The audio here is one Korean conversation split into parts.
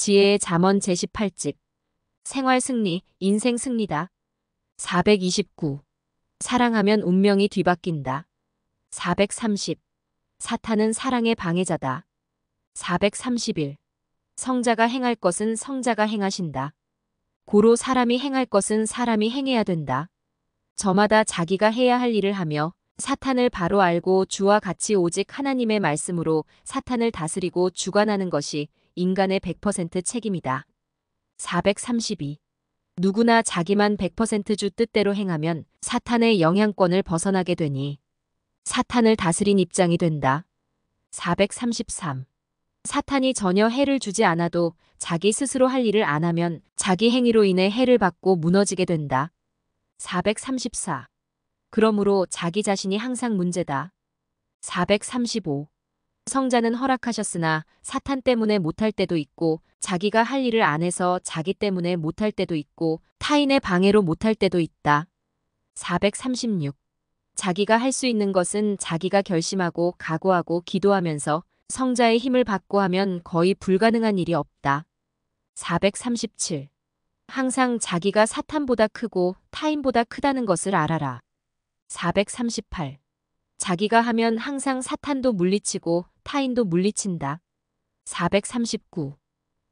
지혜의 잠언 제18집. 생활 승리, 인생 승리다. 429. 사랑하면 운명이 뒤바뀐다. 430. 사탄은 사랑의 방해자다. 431. 성자가 행할 것은 성자가 행하신다. 고로 사람이 행할 것은 사람이 행해야 된다. 저마다 자기가 해야 할 일을 하며 사탄을 바로 알고 주와 같이 오직 하나님의 말씀으로 사탄을 다스리고 주관하는 것이 인간의 100% 책임이다. 432. 누구나 자기만 100% 주 뜻대로 행하면 사탄의 영향권을 벗어나게 되니 사탄을 다스린 입장이 된다. 433. 사탄이 전혀 해를 주지 않아도 자기 스스로 할 일을 안 하면 자기 행위로 인해 해를 받고 무너지게 된다. 434. 그러므로 자기 자신이 항상 문제다. 435. 성자는 허락하셨으나 사탄 때문에 못할 때도 있고 자기가 할 일을 안 해서 자기 때문에 못할 때도 있고 타인의 방해로 못할 때도 있다. 436. 자기가 할 수 있는 것은 자기가 결심하고 각오하고 기도하면서 성자의 힘을 받고 하면 거의 불가능한 일이 없다. 437. 항상 자기가 사탄보다 크고 타인보다 크다는 것을 알아라. 438. 자기가 하면 항상 사탄도 물리치고 타인도 물리친다. 439.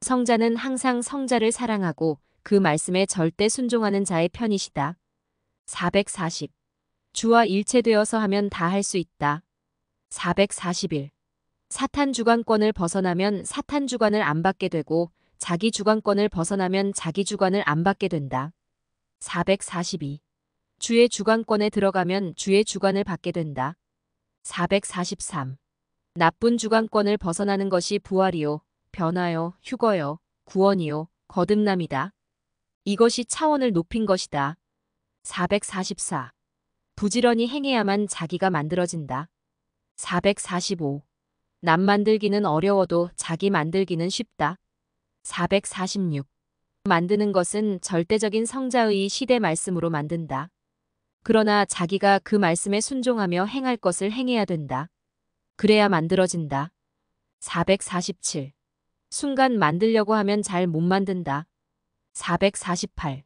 성자는 항상 성자를 사랑하고 그 말씀에 절대 순종하는 자의 편이시다. 440. 주와 일체되어서 하면 다 할 수 있다. 441. 사탄 주관권을 벗어나면 사탄 주관을 안 받게 되고 자기 주관권을 벗어나면 자기 주관을 안 받게 된다. 442. 주의 주관권에 들어가면 주의 주관을 받게 된다. 443. 나쁜 주관권을 벗어나는 것이 부활이요, 변화요, 휴거요, 구원이요, 거듭남이다. 이것이 차원을 높인 것이다. 444. 부지런히 행해야만 자기가 만들어진다. 445. 남 만들기는 어려워도 자기 만들기는 쉽다. 446. 만드는 것은 절대적인 성자의 시대 말씀으로 만든다. 그러나 자기가 그 말씀에 순종하며 행할 것을 행해야 된다. 그래야 만들어진다. 447. 순간 만들려고 하면 잘 못 만든다. 448.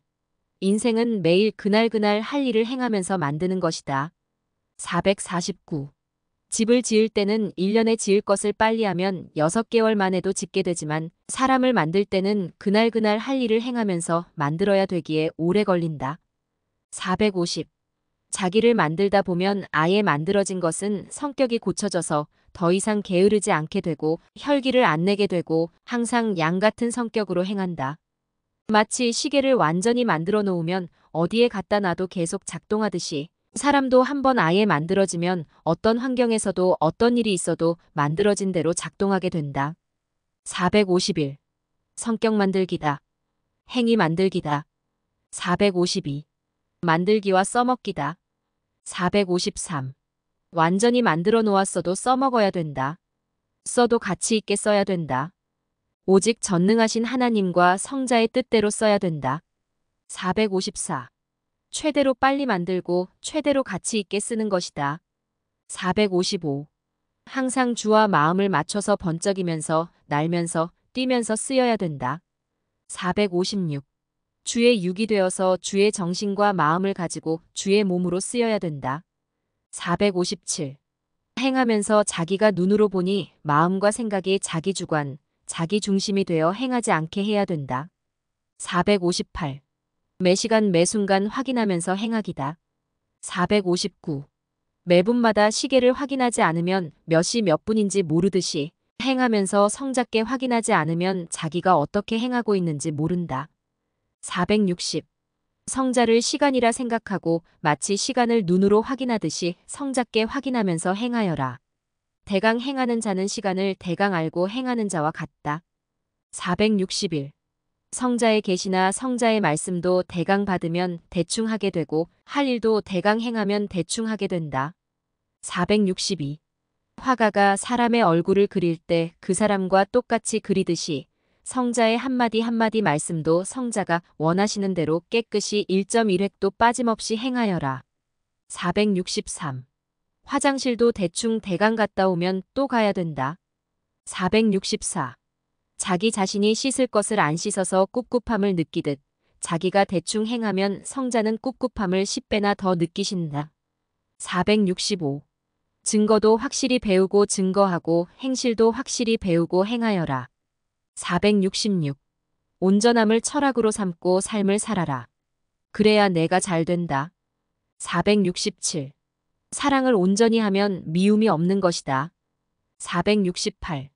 인생은 매일 그날그날 할 일을 행하면서 만드는 것이다. 449. 집을 지을 때는 1년에 지을 것을 빨리 하면 6개월 만에도 짓게 되지만 사람을 만들 때는 그날그날 할 일을 행하면서 만들어야 되기에 오래 걸린다. 450. 자기를 만들다 보면 아예 만들어진 것은 성격이 고쳐져서 더 이상 게으르지 않게 되고 혈기를 안 내게 되고 항상 양 같은 성격으로 행한다. 마치 시계를 완전히 만들어 놓으면 어디에 갖다 놔도 계속 작동하듯이 사람도 한번 아예 만들어지면 어떤 환경에서도 어떤 일이 있어도 만들어진 대로 작동하게 된다. 451. 성격 만들기다. 행위 만들기다. 452. 만들기와 써먹기다. 453. 완전히 만들어 놓았어도 써먹어야 된다. 써도 가치 있게 써야 된다. 오직 전능하신 하나님과 성자의 뜻대로 써야 된다. 454. 최대로 빨리 만들고 최대로 가치 있게 쓰는 것이다. 455. 항상 주와 마음을 맞춰서 번쩍이면서 날면서 뛰면서 쓰여야 된다. 456. 주의 육이 되어서 주의 정신과 마음을 가지고 주의 몸으로 쓰여야 된다. 457. 행하면서 자기가 눈으로 보니 마음과 생각이 자기 주관, 자기 중심이 되어 행하지 않게 해야 된다. 458. 매 시간 매 순간 확인하면서 행하기다. 459. 매분마다 시계를 확인하지 않으면 몇 시 몇 분인지 모르듯이 행하면서 성작게 확인하지 않으면 자기가 어떻게 행하고 있는지 모른다. 460. 성자를 시간이라 생각하고 마치 시간을 눈으로 확인하듯이 성작게 확인하면서 행하여라. 대강 행하는 자는 시간을 대강 알고 행하는 자와 같다. 461. 성자의 계시나 성자의 말씀도 대강 받으면 대충 하게 되고 할 일도 대강 행하면 대충 하게 된다. 462. 화가가 사람의 얼굴을 그릴 때 그 사람과 똑같이 그리듯이 성자의 한마디 한마디 말씀도 성자가 원하시는 대로 깨끗이 1.1획도 빠짐없이 행하여라. 463. 화장실도 대충 대강 갔다 오면 또 가야 된다. 464. 자기 자신이 씻을 것을 안 씻어서 꿉꿉함을 느끼듯 자기가 대충 행하면 성자는 꿉꿉함을 10배나 더 느끼신다. 465. 증거도 확실히 배우고 증거하고 행실도 확실히 배우고 행하여라. 466. 온전함을 철학으로 삼고 삶을 살아라. 그래야 내가 잘 된다. 467. 사랑을 온전히 하면 미움이 없는 것이다. 468.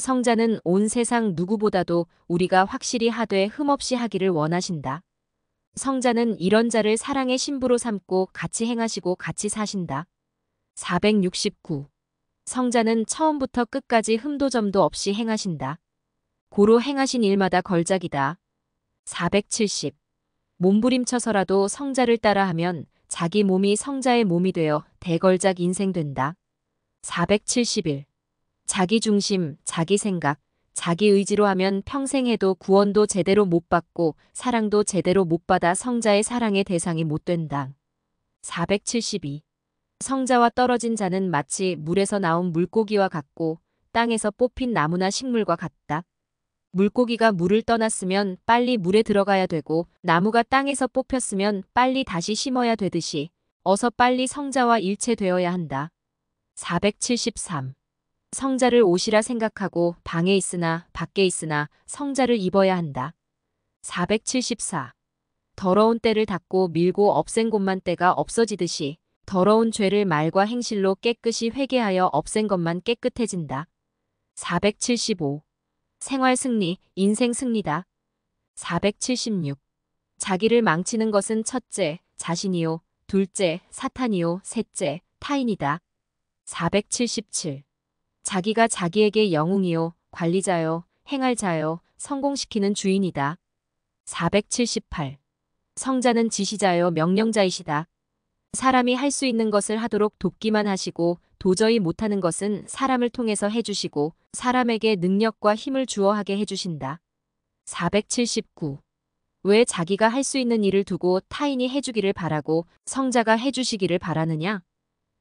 성자는 온 세상 누구보다도 우리가 확실히 하되 흠없이 하기를 원하신다. 성자는 이런 자를 사랑의 신부로 삼고 같이 행하시고 같이 사신다. 469. 성자는 처음부터 끝까지 흠도 점도 없이 행하신다. 고로 행하신 일마다 걸작이다. 470. 몸부림쳐서라도 성자를 따라하면 자기 몸이 성자의 몸이 되어 대걸작 인생 된다. 471. 자기 중심, 자기 생각, 자기 의지로 하면 평생 해도 구원도 제대로 못 받고 사랑도 제대로 못 받아 성자의 사랑의 대상이 못 된다. 472. 성자와 떨어진 자는 마치 물에서 나온 물고기와 같고 땅에서 뽑힌 나무나 식물과 같다. 물고기가 물을 떠났으면 빨리 물에 들어가야 되고 나무가 땅에서 뽑혔으면 빨리 다시 심어야 되듯이 어서 빨리 성자와 일체되어야 한다. 473. 성자를 옷이라 생각하고 방에 있으나 밖에 있으나 성자를 입어야 한다. 474. 더러운 때를 닦고 밀고 없앤 곳만 때가 없어지듯이 더러운 죄를 말과 행실로 깨끗이 회개하여 없앤 것만 깨끗해진다. 475. 생활 승리, 인생 승리다. 476. 자기를 망치는 것은 첫째, 자신이요. 둘째, 사탄이요. 셋째, 타인이다. 477. 자기가 자기에게 영웅이요. 관리자요. 행할 자요. 성공시키는 주인이다. 478. 성자는 지시자요. 명령자이시다. 사람이 할 수 있는 것을 하도록 돕기만 하시고 도저히 못하는 것은 사람을 통해서 해주시고 사람에게 능력과 힘을 주어 하게 해주신다. 479. 왜 자기가 할 수 있는 일을 두고 타인이 해주기를 바라고 성자가 해주시기를 바라느냐?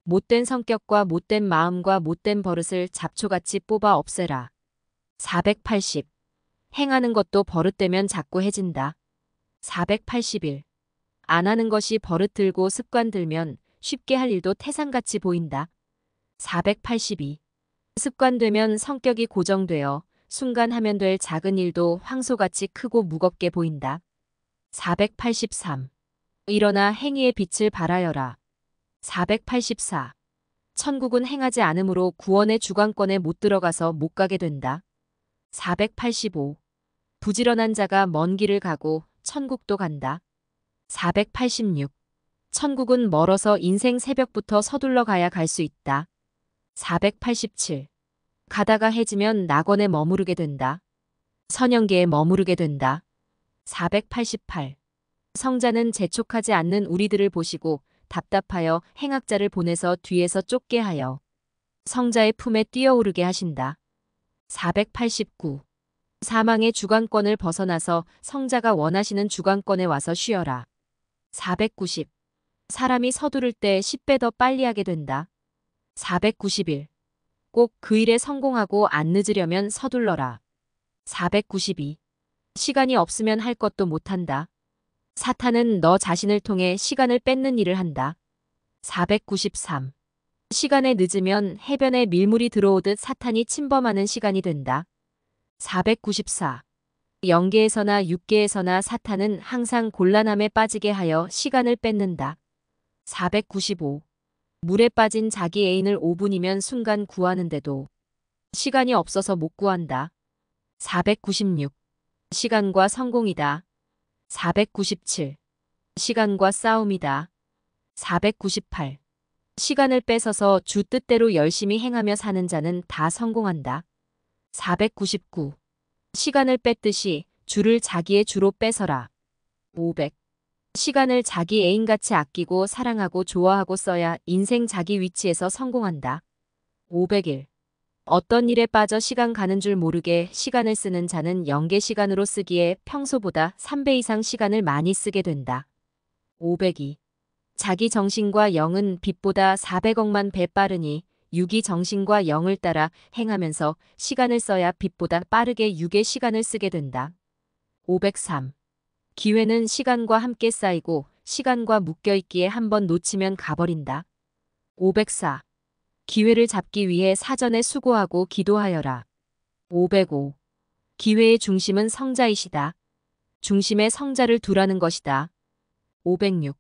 못된 성격과 못된 마음과 못된 버릇을 잡초같이 뽑아 없애라. 480. 행하는 것도 버릇되면 자꾸 해진다. 481. 안 하는 것이 버릇 들고 습관 들면 쉽게 할 일도 태산같이 보인다. 482. 습관되면 성격이 고정되어 순간 하면 될 작은 일도 황소같이 크고 무겁게 보인다. 483. 일어나 행위의 빛을 발하여라. 484. 천국은 행하지 않으므로 구원의 주관권에 못 들어가서 못 가게 된다. 485. 부지런한 자가 먼 길을 가고 천국도 간다. 486. 천국은 멀어서 인생 새벽부터 서둘러 가야 갈 수 있다. 487. 가다가 해지면 낙원에 머무르게 된다. 선영계에 머무르게 된다. 488. 성자는 재촉하지 않는 우리들을 보시고 답답하여 행악자를 보내서 뒤에서 쫓게 하여 성자의 품에 뛰어오르게 하신다. 489. 사망의 주관권을 벗어나서 성자가 원하시는 주관권에 와서 쉬어라. 490. 사람이 서두를 때 10배 더 빨리 하게 된다. 491. 꼭 그 일에 성공하고 안 늦으려면 서둘러라. 492. 시간이 없으면 할 것도 못한다. 사탄은 너 자신을 통해 시간을 뺏는 일을 한다. 493. 시간에 늦으면 해변에 밀물이 들어오듯 사탄이 침범하는 시간이 된다. 494. 영계에서나 육계에서나 사탄은 항상 곤란함에 빠지게 하여 시간을 뺏는다. 495. 물에 빠진 자기 애인을 5분이면 순간 구하는데도 시간이 없어서 못 구한다. 496. 시간과 성공이다. 497. 시간과 싸움이다. 498. 시간을 뺏어서 주 뜻대로 열심히 행하며 사는 자는 다 성공한다. 499. 시간을 뺐듯이 주를 자기의 주로 뺏어라. 500. 시간을 자기 애인같이 아끼고 사랑하고 좋아하고 써야 인생 자기 위치에서 성공한다. 501. 어떤 일에 빠져 시간 가는 줄 모르게 시간을 쓰는 자는 영계 시간으로 쓰기에 평소보다 3배 이상 시간을 많이 쓰게 된다. 502. 자기 정신과 영은 빛보다 400억만 배 빠르니 육이 정신과 영을 따라 행하면서 시간을 써야 빛보다 빠르게 육의 시간을 쓰게 된다. 503. 기회는 시간과 함께 쌓이고 시간과 묶여있기에 한번 놓치면 가버린다. 504. 기회를 잡기 위해 사전에 수고하고 기도하여라. 505. 기회의 중심은 성자이시다. 중심에 성자를 두라는 것이다. 506.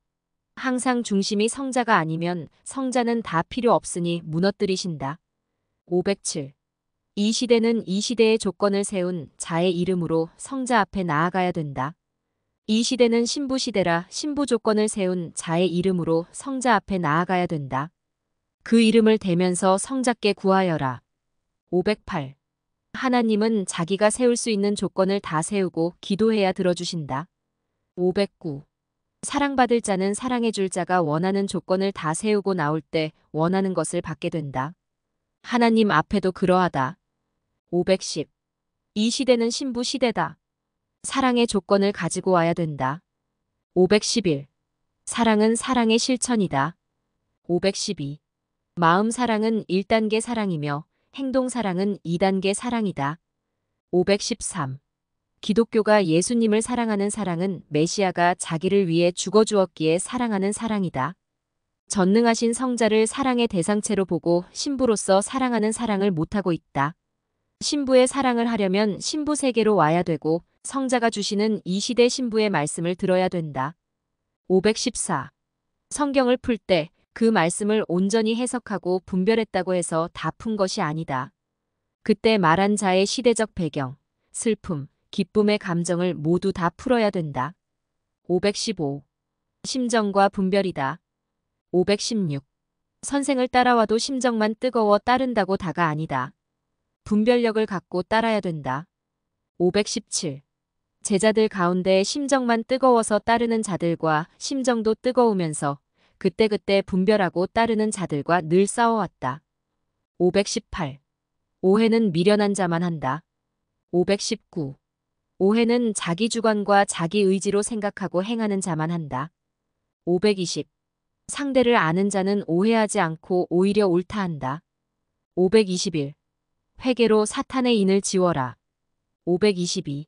항상 중심이 성자가 아니면 성자는 다 필요 없으니 무너뜨리신다. 507. 이 시대는 이 시대의 조건을 세운 자의 이름으로 성자 앞에 나아가야 된다. 이 시대는 신부 시대라 신부 조건을 세운 자의 이름으로 성자 앞에 나아가야 된다. 그 이름을 대면서 성자께 구하여라. 508. 하나님은 자기가 세울 수 있는 조건을 다 세우고 기도해야 들어주신다. 509. 사랑받을 자는 사랑해줄 자가 원하는 조건을 다 세우고 나올 때 원하는 것을 받게 된다. 하나님 앞에도 그러하다. 510. 이 시대는 신부 시대다. 사랑의 조건을 가지고 와야 된다. 511. 사랑은 사랑의 실천이다. 512. 마음 사랑은 1단계 사랑이며 행동 사랑은 2단계 사랑이다. 513. 기독교가 예수님을 사랑하는 사랑은 메시아가 자기를 위해 죽어주었기에 사랑하는 사랑이다. 전능하신 성자를 사랑의 대상체로 보고 신부로서 사랑하는 사랑을 못하고 있다. 신부의 사랑을 하려면 신부 세계로 와야 되고 성자가 주시는 이 시대 신부의 말씀을 들어야 된다. 514. 성경을 풀 때 그 말씀을 온전히 해석하고 분별했다고 해서 다 푼 것이 아니다. 그때 말한 자의 시대적 배경, 슬픔, 기쁨의 감정을 모두 다 풀어야 된다. 515. 심정과 분별이다. 516. 선생을 따라와도 심정만 뜨거워 따른다고 다가 아니다. 분별력을 갖고 따라야 된다. 517. 제자들 가운데 심정만 뜨거워서 따르는 자들과 심정도 뜨거우면서 그때그때 분별하고 따르는 자들과 늘 싸워왔다. 518. 오해는 미련한 자만 한다. 519. 오해는 자기 주관과 자기 의지로 생각하고 행하는 자만 한다. 520. 상대를 아는 자는 오해하지 않고 오히려 옳다 한다. 521. 회개로 사탄의 인을 지워라. 522.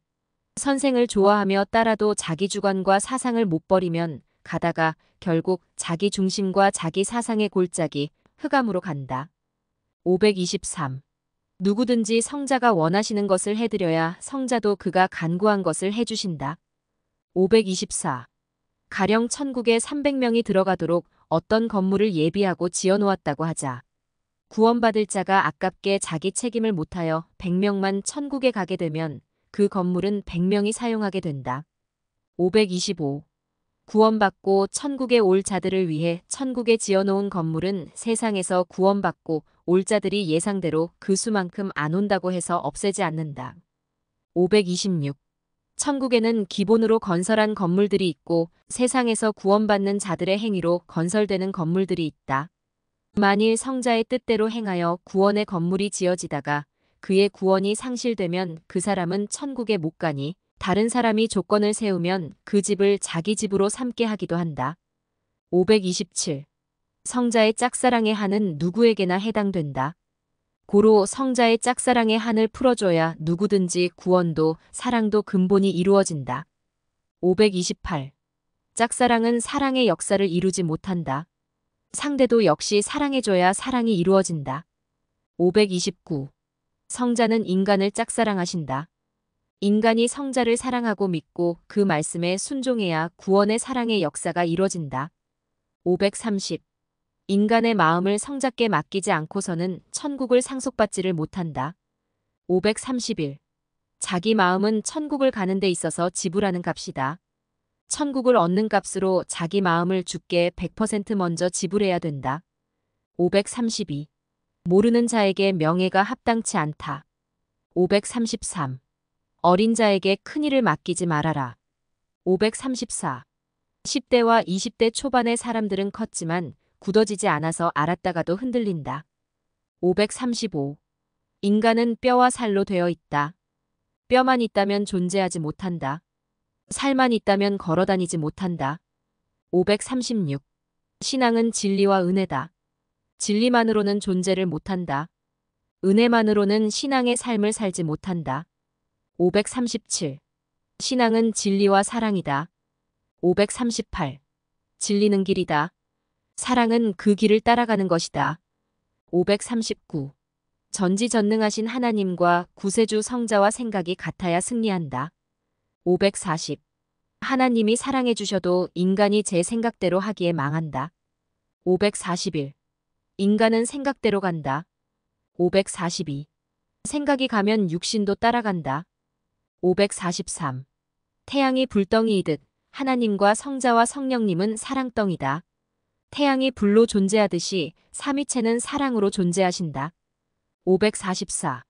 선생을 좋아하며 따라도 자기 주관과 사상을 못 버리면 가다가 결국 자기 중심과 자기 사상의 골짜기, 흑암으로 간다. 523. 누구든지 성자가 원하시는 것을 해드려야 성자도 그가 간구한 것을 해주신다. 524. 가령 천국에 300명이 들어가도록 어떤 건물을 예비하고 지어놓았다고 하자. 구원받을 자가 아깝게 자기 책임을 못하여 100명만 천국에 가게 되면 그 건물은 100명이 사용하게 된다. 525. 구원받고 천국에 올 자들을 위해 천국에 지어놓은 건물은 세상에서 구원받고 올 자들이 예상대로 그 수만큼 안 온다고 해서 없애지 않는다. 526. 천국에는 기본으로 건설한 건물들이 있고 세상에서 구원받는 자들의 행위로 건설되는 건물들이 있다. 만일 성자의 뜻대로 행하여 구원의 건물이 지어지다가 그의 구원이 상실되면 그 사람은 천국에 못 가니 다른 사람이 조건을 세우면 그 집을 자기 집으로 삼게 하기도 한다. 527. 성자의 짝사랑의 한은 누구에게나 해당된다. 고로 성자의 짝사랑의 한을 풀어줘야 누구든지 구원도 사랑도 근본이 이루어진다. 528. 짝사랑은 사랑의 역사를 이루지 못한다. 상대도 역시 사랑해줘야 사랑이 이루어진다. 529. 성자는 인간을 짝사랑하신다. 인간이 성자를 사랑하고 믿고 그 말씀에 순종해야 구원의 사랑의 역사가 이루어진다. 530. 인간의 마음을 성자께 맡기지 않고서는 천국을 상속받지를 못한다. 531. 자기 마음은 천국을 가는 데 있어서 지불하는 값이다. 천국을 얻는 값으로 자기 마음을 주께 100% 먼저 지불해야 된다. 532. 모르는 자에게 명예가 합당치 않다. 533. 어린 자에게 큰일을 맡기지 말아라. 534. 10대와 20대 초반의 사람들은 컸지만 굳어지지 않아서 알았다가도 흔들린다. 535. 인간은 뼈와 살로 되어 있다. 뼈만 있다면 존재하지 못한다. 살만 있다면 걸어다니지 못한다. 536. 신앙은 진리와 은혜다. 진리만으로는 존재를 못한다. 은혜만으로는 신앙의 삶을 살지 못한다. 537. 신앙은 진리와 사랑이다. 538. 진리는 길이다. 사랑은 그 길을 따라가는 것이다. 539. 전지전능하신 하나님과 구세주 성자와 생각이 같아야 승리한다. 540. 하나님이 사랑해 주셔도 인간이 제 생각대로 하기에 망한다. 541. 인간은 생각대로 간다. 542. 생각이 가면 육신도 따라간다. 543. 태양이 불덩이이듯 하나님과 성자와 성령님은 사랑덩이다. 태양이 불로 존재하듯이 삼위체는 사랑으로 존재하신다. 544.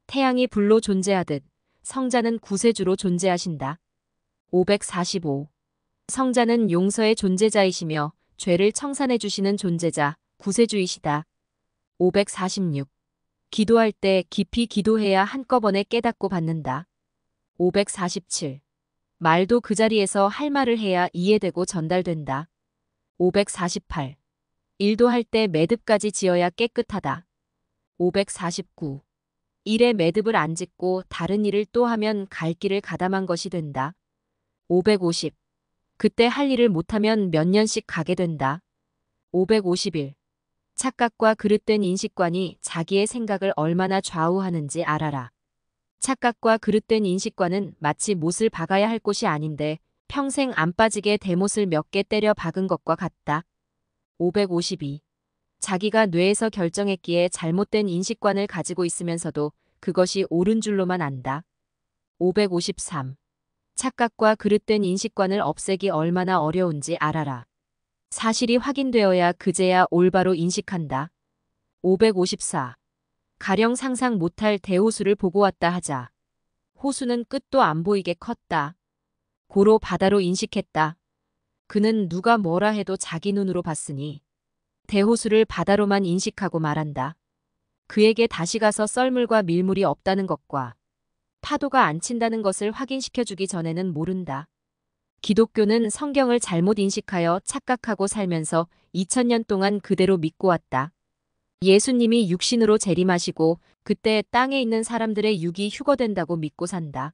태양이 불로 존재하듯 성자는 구세주로 존재하신다. 545. 성자는 용서의 존재자이시며 죄를 청산해 주시는 존재자, 구세주이시다. 546. 기도할 때 깊이 기도해야 한꺼번에 깨닫고 받는다. 547. 말도 그 자리에서 할 말을 해야 이해되고 전달된다. 548. 일도 할 때 매듭까지 지어야 깨끗하다. 549. 일에 매듭을 안 짓고 다른 일을 또 하면 갈 길을 가담한 것이 된다. 550. 그때 할 일을 못하면 몇 년씩 가게 된다. 551. 착각과 그릇된 인식관이 자기의 생각을 얼마나 좌우하는지 알아라. 착각과 그릇된 인식관은 마치 못을 박아야 할 곳이 아닌데 평생 안 빠지게 대못을 몇 개 때려 박은 것과 같다. 552. 자기가 뇌에서 결정했기에 잘못된 인식관을 가지고 있으면서도 그것이 옳은 줄로만 안다. 553. 착각과 그릇된 인식관을 없애기 얼마나 어려운지 알아라. 사실이 확인되어야 그제야 올바로 인식한다. 554. 가령 상상 못할 대호수를 보고 왔다 하자. 호수는 끝도 안 보이게 컸다. 고로 바다로 인식했다. 그는 누가 뭐라 해도 자기 눈으로 봤으니 대호수를 바다로만 인식하고 말한다. 그에게 다시 가서 썰물과 밀물이 없다는 것과 파도가 안 친다는 것을 확인시켜주기 전에는 모른다. 기독교는 성경을 잘못 인식하여 착각하고 살면서 2000년 동안 그대로 믿고 왔다. 예수님이 육신으로 재림하시고 그때 땅에 있는 사람들의 육이 휴거된다고 믿고 산다.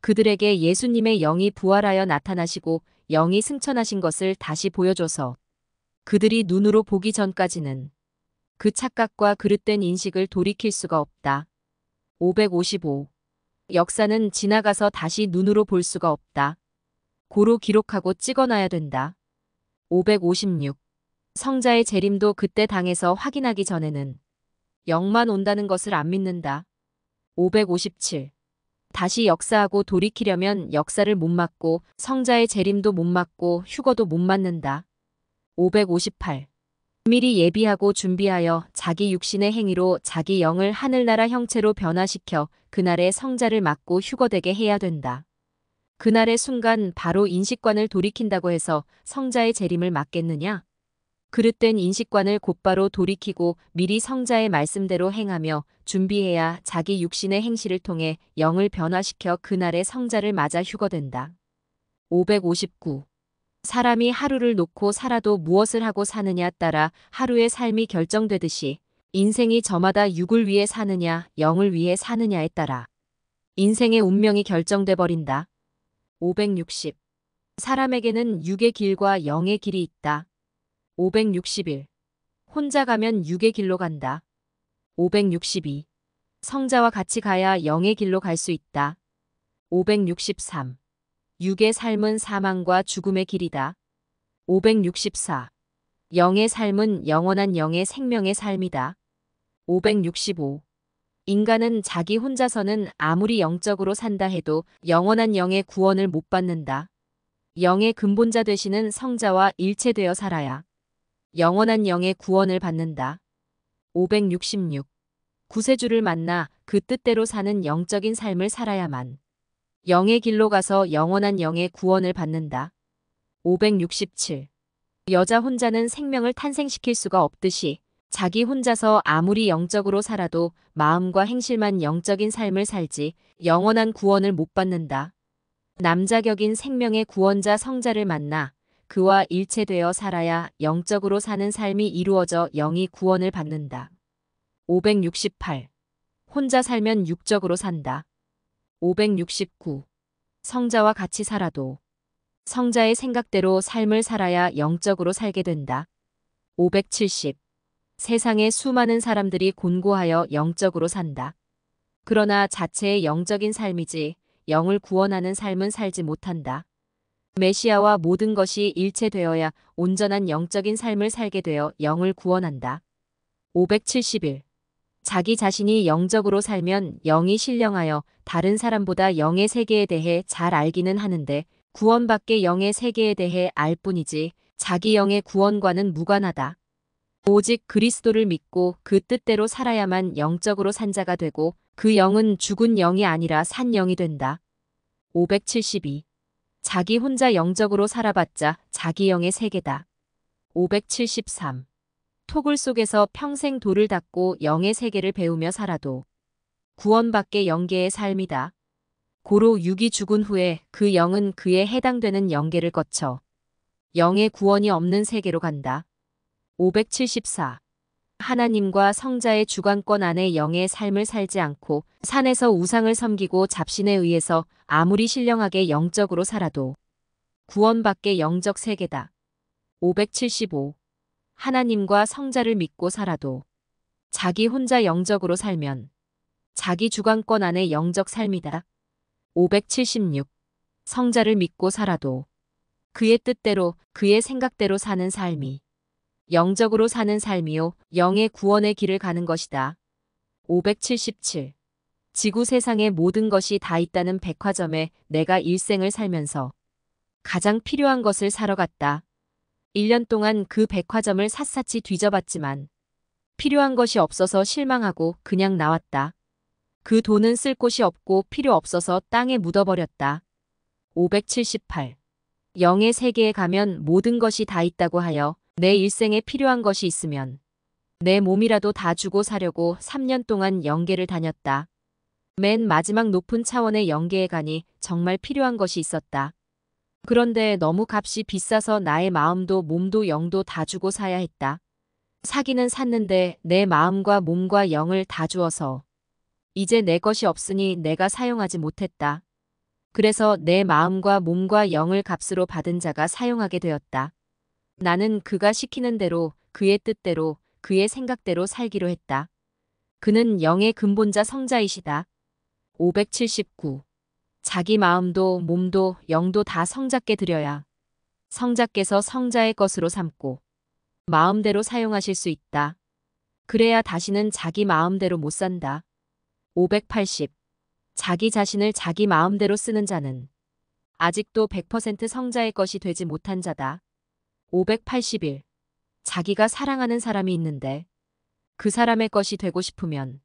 그들에게 예수님의 영이 부활하여 나타나시고 영이 승천하신 것을 다시 보여줘서 그들이 눈으로 보기 전까지는 그 착각과 그릇된 인식을 돌이킬 수가 없다. 555. 역사는 지나가서 다시 눈으로 볼 수가 없다. 고로 기록하고 찍어놔야 된다. 556. 성자의 재림도 그때 당에서 확인하기 전에는 영만 온다는 것을 안 믿는다. 557. 다시 역사하고 돌이키려면 역사를 못 막고 성자의 재림도 못 막고 휴거도 못 맞는다. 558. 미리 예비하고 준비하여 자기 육신의 행위로 자기 영을 하늘나라 형체로 변화시켜 그날의 성자를 맞고 휴거되게 해야 된다. 그날의 순간 바로 인식관을 돌이킨다고 해서 성자의 재림을 막겠느냐? 그릇된 인식관을 곧바로 돌이키고 미리 성자의 말씀대로 행하며 준비해야 자기 육신의 행실을 통해 영을 변화시켜 그날의 성자를 맞아 휴거된다. 559. 사람이 하루를 놓고 살아도 무엇을 하고 사느냐 따라 하루의 삶이 결정되듯이 인생이 저마다 육을 위해 사느냐 영을 위해 사느냐에 따라 인생의 운명이 결정돼 버린다. 560. 사람에게는 육의 길과 영의 길이 있다. 561. 혼자 가면 육의 길로 간다. 562. 성자와 같이 가야 영의 길로 갈 수 있다. 563. 육의 삶은 사망과 죽음의 길이다. 564. 영의 삶은 영원한 영의 생명의 삶이다. 565. 인간은 자기 혼자서는 아무리 영적으로 산다 해도 영원한 영의 구원을 못 받는다. 영의 근본자 되시는 성자와 일체되어 살아야 영원한 영의 구원을 받는다. 566. 구세주를 만나 그 뜻대로 사는 영적인 삶을 살아야만 영의 길로 가서 영원한 영의 구원을 받는다. 567. 여자 혼자는 생명을 탄생시킬 수가 없듯이 자기 혼자서 아무리 영적으로 살아도 마음과 행실만 영적인 삶을 살지 영원한 구원을 못 받는다. 남자격인 생명의 구원자 성자를 만나 그와 일체되어 살아야 영적으로 사는 삶이 이루어져 영이 구원을 받는다. 568. 혼자 살면 육적으로 산다. 569. 성자와 같이 살아도 성자의 생각대로 삶을 살아야 영적으로 살게 된다. 570. 세상에 수많은 사람들이 곤고하여 영적으로 산다. 그러나 자체의 영적인 삶이지 영을 구원하는 삶은 살지 못한다. 메시아와 모든 것이 일체되어야 온전한 영적인 삶을 살게 되어 영을 구원한다. 571. 자기 자신이 영적으로 살면 영이 신령하여 다른 사람보다 영의 세계에 대해 잘 알기는 하는데 구원받게 영의 세계에 대해 알 뿐이지 자기 영의 구원과는 무관하다. 오직 그리스도를 믿고 그 뜻대로 살아야만 영적으로 산 자가 되고 그 영은 죽은 영이 아니라 산 영이 된다. 572. 자기 혼자 영적으로 살아봤자 자기 영의 세계다. 573. 토굴 속에서 평생 돌을 닦고 영의 세계를 배우며 살아도 구원받게 영계의 삶이다. 고로 육이 죽은 후에 그 영은 그에 해당되는 영계를 거쳐 영의 구원이 없는 세계로 간다. 574. 하나님과 성자의 주관권 안에 영의 삶을 살지 않고 산에서 우상을 섬기고 잡신에 의해서 아무리 신령하게 영적으로 살아도 구원받게 영적 세계다. 575. 하나님과 성자를 믿고 살아도 자기 혼자 영적으로 살면 자기 주관권 안에 영적 삶이다. 576. 성자를 믿고 살아도 그의 뜻대로 그의 생각대로 사는 삶이 영적으로 사는 삶이요 영의 구원의 길을 가는 것이다. 577. 지구 세상의 모든 것이 다 있다는 백화점에 내가 일생을 살면서 가장 필요한 것을 사러 갔다. 1년 동안 그 백화점을 샅샅이 뒤져봤지만 필요한 것이 없어서 실망하고 그냥 나왔다. 그 돈은 쓸 곳이 없고 필요 없어서 땅에 묻어버렸다. 578. 영의 세계에 가면 모든 것이 다 있다고 하여 내 일생에 필요한 것이 있으면 내 몸이라도 다 주고 사려고 3년 동안 영계를 다녔다. 맨 마지막 높은 차원의 영계에 가니 정말 필요한 것이 있었다. 그런데 너무 값이 비싸서 나의 마음도 몸도 영도 다 주고 사야 했다. 사기는 샀는데 내 마음과 몸과 영을 다 주어서 이제 내 것이 없으니 내가 사용하지 못했다. 그래서 내 마음과 몸과 영을 값으로 받은 자가 사용하게 되었다. 나는 그가 시키는 대로 그의 뜻대로 그의 생각대로 살기로 했다. 그는 영의 근본자 성자이시다. 579. 자기 마음도 몸도 영도 다 성자께 드려야 성자께서 성자의 것으로 삼고 마음대로 사용하실 수 있다. 그래야 다시는 자기 마음대로 못 산다. 580. 자기 자신을 자기 마음대로 쓰는 자는 아직도 100% 성자의 것이 되지 못한 자다. 581. 자기가 사랑하는 사람이 있는데 그 사람의 것이 되고 싶으면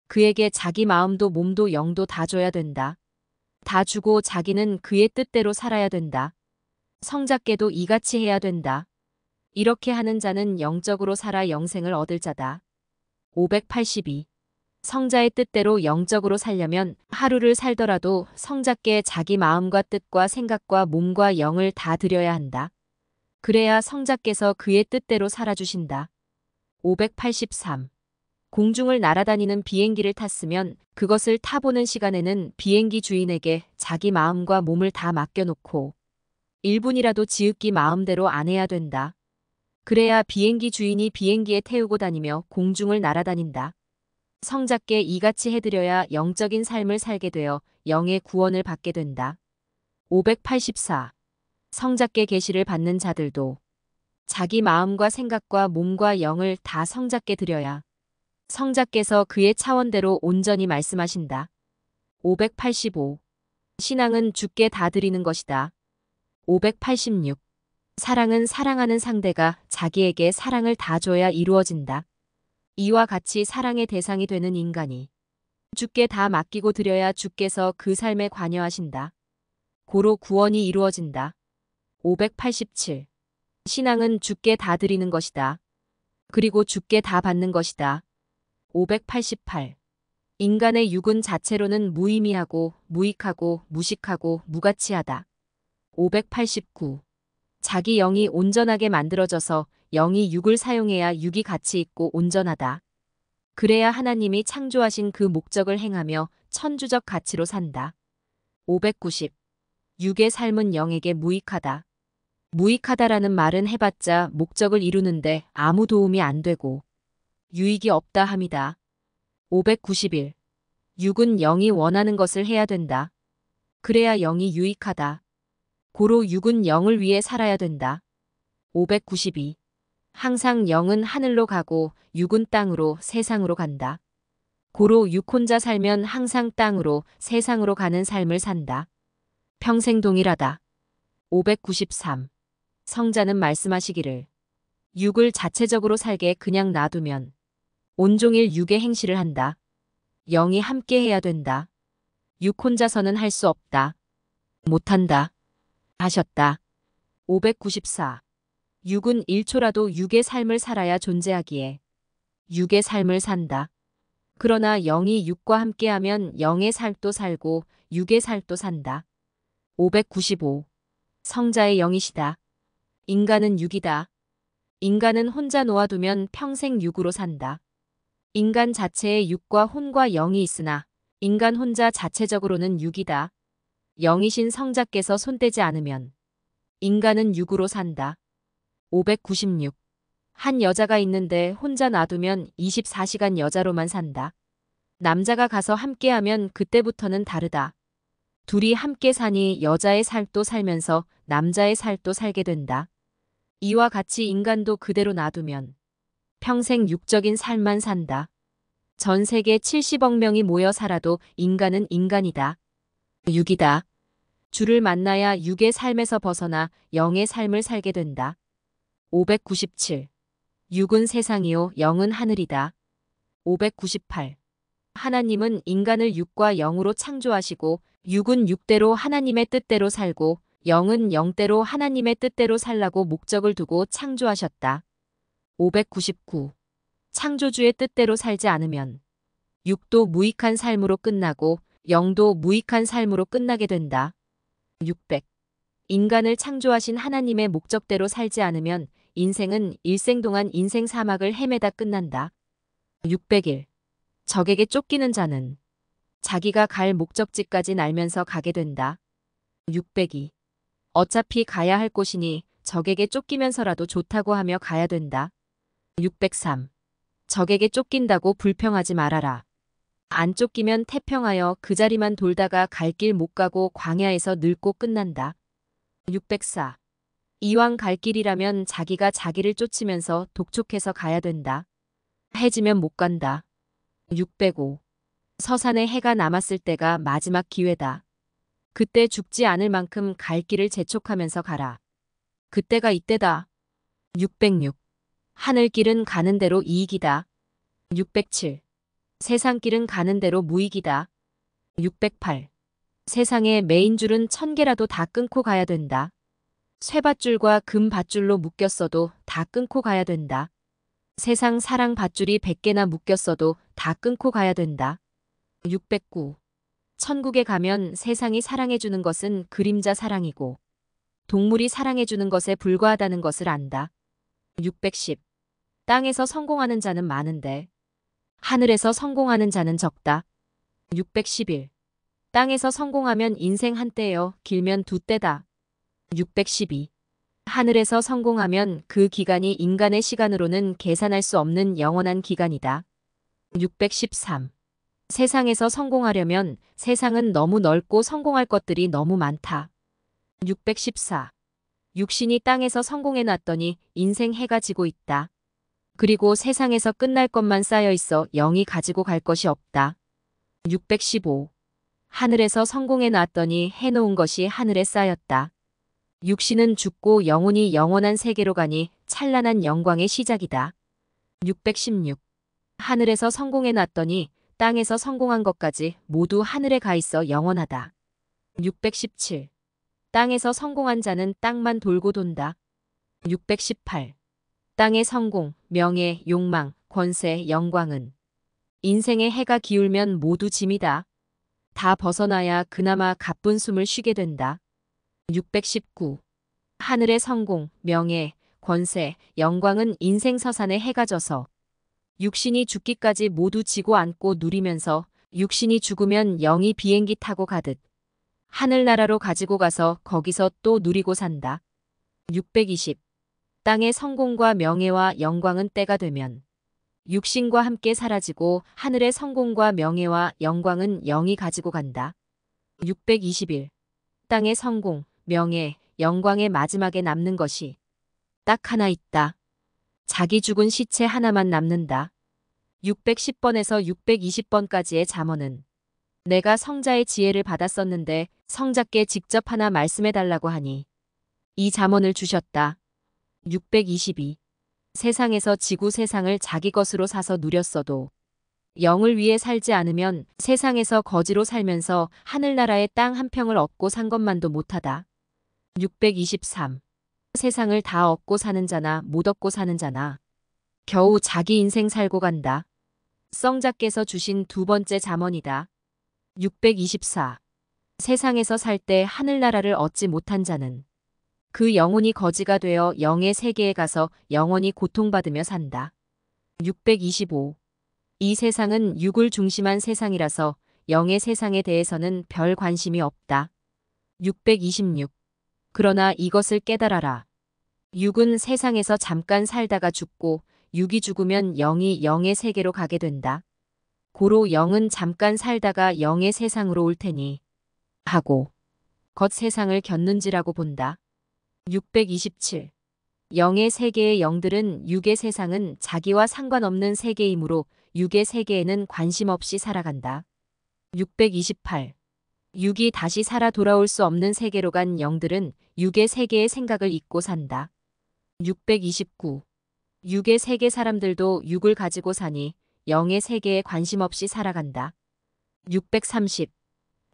그에게 자기 마음도 몸도 영도 다 줘야 된다. 다 주고 자기는 그의 뜻대로 살아야 된다. 성자께도 이같이 해야 된다. 이렇게 하는 자는 영적으로 살아 영생을 얻을 자다. 582. 성자의 뜻대로 영적으로 살려면 하루를 살더라도 성자께 자기 마음과 뜻과 생각과 몸과 영을 다 드려야 한다. 그래야 성자께서 그의 뜻대로 살아주신다. 583. 공중을 날아다니는 비행기를 탔으면 그것을 타보는 시간에는 비행기 주인에게 자기 마음과 몸을 다 맡겨놓고 1분이라도 지읒기 마음대로 안 해야 된다. 그래야 비행기 주인이 비행기에 태우고 다니며 공중을 날아다닌다. 성자께 이같이 해드려야 영적인 삶을 살게 되어 영의 구원을 받게 된다. 584. 성자께 계시를 받는 자들도 자기 마음과 생각과 몸과 영을 다 성자께 드려야 성자께서 그의 차원대로 온전히 말씀하신다. 585. 신앙은 주께 다 드리는 것이다. 586. 사랑은 사랑하는 상대가 자기에게 사랑을 다 줘야 이루어진다. 이와 같이 사랑의 대상이 되는 인간이 주께 다 맡기고 드려야 주께서 그 삶에 관여하신다. 고로 구원이 이루어진다. 587. 신앙은 주께 다 드리는 것이다. 그리고 주께 다 받는 것이다. 588. 인간의 육은 자체로는 무의미하고 무익하고 무식하고 무가치하다. 589. 자기 영이 온전하게 만들어져서 영이 육을 사용해야 육이 가치 있고 온전하다. 그래야 하나님이 창조하신 그 목적을 행하며 천주적 가치로 산다. 590. 육의 삶은 영에게 무익하다. 무익하다라는 말은 해봤자 목적을 이루는데 아무 도움이 안 되고 유익이 없다 함이다. 591. 육은 영이 원하는 것을 해야 된다. 그래야 영이 유익하다. 고로 육은 영을 위해 살아야 된다. 592. 항상 영은 하늘로 가고 육은 땅으로 세상으로 간다. 고로 육 혼자 살면 항상 땅으로 세상으로 가는 삶을 산다. 평생 동일하다. 593. 성자는 말씀하시기를 육을 자체적으로 살게 그냥 놔두면 온종일 육의 행실을 한다. 영이 함께 해야 된다. 육 혼자서는 할 수 없다. 못한다. 하셨다. 594. 육은 1초라도 육의 삶을 살아야 존재하기에 육의 삶을 산다. 그러나 영이 육과 함께하면 영의 삶도 살고 육의 삶도 산다. 595. 성자의 영이시다. 인간은 육이다. 인간은 혼자 놓아두면 평생 육으로 산다. 인간 자체에 육과 혼과 영이 있으나 인간 혼자 자체적으로는 육이다. 영이신 성자께서 손대지 않으면 인간은 육으로 산다. 596. 한 여자가 있는데 혼자 놔두면 24시간 여자로만 산다. 남자가 가서 함께하면 그때부터는 다르다. 둘이 함께 사니 여자의 살도 살면서 남자의 살도 살게 된다. 이와 같이 인간도 그대로 놔두면 평생 육적인 삶만 산다. 전 세계 70억 명이 모여 살아도 인간은 인간이다. 육이다. 주를 만나야 육의 삶에서 벗어나 영의 삶을 살게 된다. 597. 육은 세상이요 영은 하늘이다. 598. 하나님은 인간을 육과 영으로 창조하시고 육은 육대로 하나님의 뜻대로 살고 영은 영대로 하나님의 뜻대로 살라고 목적을 두고 창조하셨다. 599. 창조주의 뜻대로 살지 않으면 육도 무익한 삶으로 끝나고 영도 무익한 삶으로 끝나게 된다. 600. 인간을 창조하신 하나님의 목적대로 살지 않으면 인생은 일생 동안 인생 사막을 헤매다 끝난다. 601. 적에게 쫓기는 자는 자기가 갈 목적지까지 알면서 가게 된다. 602. 어차피 가야 할 곳이니 적에게 쫓기면서라도 좋다고 하며 가야 된다. 603. 적에게 쫓긴다고 불평하지 말아라. 안 쫓기면 태평하여 그 자리만 돌다가 갈 길 못 가고 광야에서 늙고 끝난다. 604. 이왕 갈 길이라면 자기가 자기를 쫓으면서 독촉해서 가야 된다. 해지면 못 간다. 605. 서산에 해가 남았을 때가 마지막 기회다. 그때 죽지 않을 만큼 갈 길을 재촉하면서 가라. 그때가 이때다. 606. 하늘길은 가는 대로 이익이다. 607. 세상길은 가는 대로 무익이다. 608. 세상에 매인 줄은 1000개라도 다 끊고 가야 된다. 쇠밧줄과 금밧줄로 묶였어도 다 끊고 가야 된다. 세상 사랑 밧줄이 100개나 묶였어도 다 끊고 가야 된다. 609. 천국에 가면 세상이 사랑해주는 것은 그림자 사랑이고 동물이 사랑해주는 것에 불과하다는 것을 안다. 610. 땅에서 성공하는 자는 많은데 하늘에서 성공하는 자는 적다. 611. 땅에서 성공하면 인생 한때여 길면 두 때다. 612. 하늘에서 성공하면 그 기간이 인간의 시간으로는 계산할 수 없는 영원한 기간이다. 613. 세상에서 성공하려면 세상은 너무 넓고 성공할 것들이 너무 많다. 614. 육신이 땅에서 성공해 놨더니 인생 해가 지고 있다. 그리고 세상에서 끝날 것만 쌓여 있어 영이 가지고 갈 것이 없다. 615. 하늘에서 성공해 놨더니 해놓은 것이 하늘에 쌓였다. 육신은 죽고 영혼이 영원한 세계로 가니 찬란한 영광의 시작이다. 616. 하늘에서 성공해 놨더니 땅에서 성공한 것까지 모두 하늘에 가 있어 영원하다. 617. 땅에서 성공한 자는 땅만 돌고 돈다. 618. 땅의 성공, 명예, 욕망, 권세, 영광은 인생의 해가 기울면 모두 짐이다. 다 벗어나야 그나마 가쁜 숨을 쉬게 된다. 619. 하늘의 성공, 명예, 권세, 영광은 인생 서산에 해가 져서 육신이 죽기까지 모두 지고 앉고 누리면서 육신이 죽으면 영이 비행기 타고 가듯 하늘나라로 가지고 가서 거기서 또 누리고 산다. 620. 땅의 성공과 명예와 영광은 때가 되면 육신과 함께 사라지고 하늘의 성공과 명예와 영광은 영이 가지고 간다. 621. 땅의 성공, 명예, 영광의 마지막에 남는 것이 딱 하나 있다. 자기 죽은 시체 하나만 남는다. 610번에서 620번까지의 잠언은 내가 성자의 지혜를 받았었는데 성자께 직접 하나 말씀해 달라고 하니 이 잠언을 주셨다. 622. 세상에서 지구 세상을 자기 것으로 사서 누렸어도 영을 위해 살지 않으면 세상에서 거지로 살면서 하늘나라의 땅 한 평을 얻고 산 것만도 못하다. 623. 세상을 다 얻고 사는 자나 못 얻고 사는 자나 겨우 자기 인생 살고 간다. 성자께서 주신 두 번째 잠언이다. 624. 세상에서 살 때 하늘나라를 얻지 못한 자는 그 영혼이 거지가 되어 영의 세계에 가서 영원히 고통받으며 산다. 625. 이 세상은 육을 중심한 세상이라서 영의 세상에 대해서는 별 관심이 없다. 626. 그러나 이것을 깨달아라. 육은 세상에서 잠깐 살다가 죽고 육이 죽으면 영이 영의 세계로 가게 된다. 고로 영은 잠깐 살다가 영의 세상으로 올 테니 하고 겉 세상을 겪는지라고 본다. 627. 영의 세계의 영들은 육의 세상은 자기와 상관없는 세계이므로 육의 세계에는 관심 없이 살아간다. 628. 육이 다시 살아 돌아올 수 없는 세계로 간 영들은 육의 세계의 생각을 잊고 산다. 629. 육의 세계 사람들도 육을 가지고 사니 영의 세계에 관심 없이 살아간다. 630.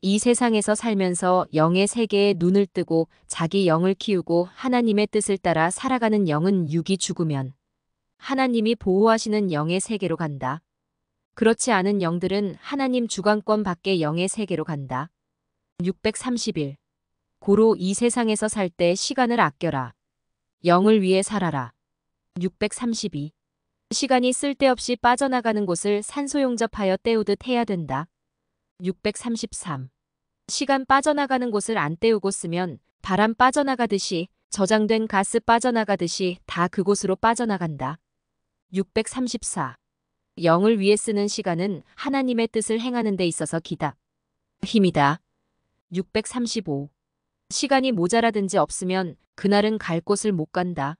이 세상에서 살면서 영의 세계에 눈을 뜨고 자기 영을 키우고 하나님의 뜻을 따라 살아가는 영은 육이 죽으면 하나님이 보호하시는 영의 세계로 간다. 그렇지 않은 영들은 하나님 주관권 밖의 영의 세계로 간다. 631. 고로 이 세상에서 살 때 시간을 아껴라. 영을 위해 살아라. 632. 시간이 쓸데없이 빠져나가는 곳을 산소용접하여 때우듯 해야 된다. 633. 시간 빠져나가는 곳을 안 때우고 쓰면 바람 빠져나가듯이 저장된 가스 빠져나가듯이 다 그곳으로 빠져나간다. 634. 영을 위해 쓰는 시간은 하나님의 뜻을 행하는 데 있어서 기다. 힘이다. 635. 시간이 모자라든지 없으면 그날은 갈 곳을 못 간다.